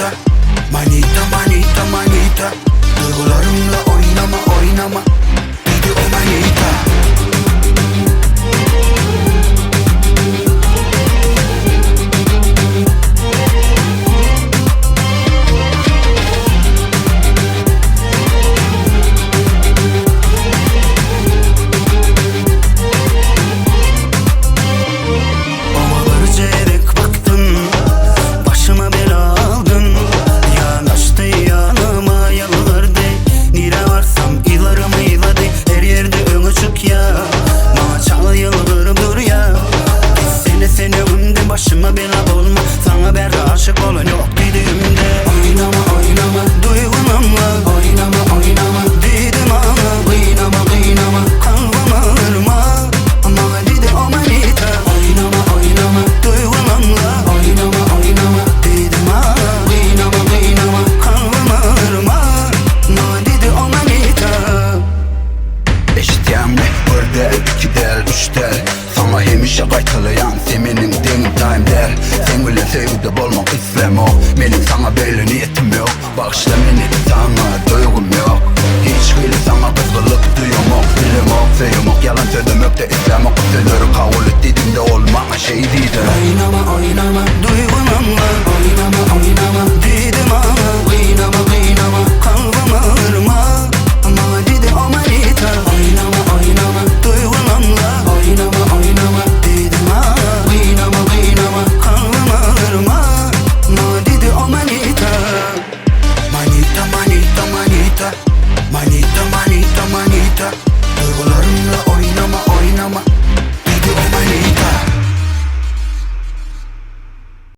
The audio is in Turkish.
manita. Manita, manita, manita. Duygularımla oynama, oynama. Dedi o manita. Başıma bela olma, sana ben aşık olan yok dediğimde. Oynama, oynama, duygulanma. Oynama, oynama, dedim ama. Kıynama, kıynama, kalbim ağırma. Ama dedi o manita. Oynama, oynama, duygulanma. Oynama, oynama, dedim ama. Kıynama, kıynama, kalbim ağırma. Ama dedi o manita. Eşitiyemli, bir del, iki del, üç del. Sana yemişe qaytalayan seminin daim der. Sen bilen sevgide bolmak istem o. Benim sana böyle niyetim yok. Bağışla beni sana duygum yok. Hiç bile sana kızgınlık duyum yok. Bilim yok, sevim yok. Yalan söylemek de istem yok. Sözleri kabul et dediğimde olma şey değildi. Oynama, oynama, duygum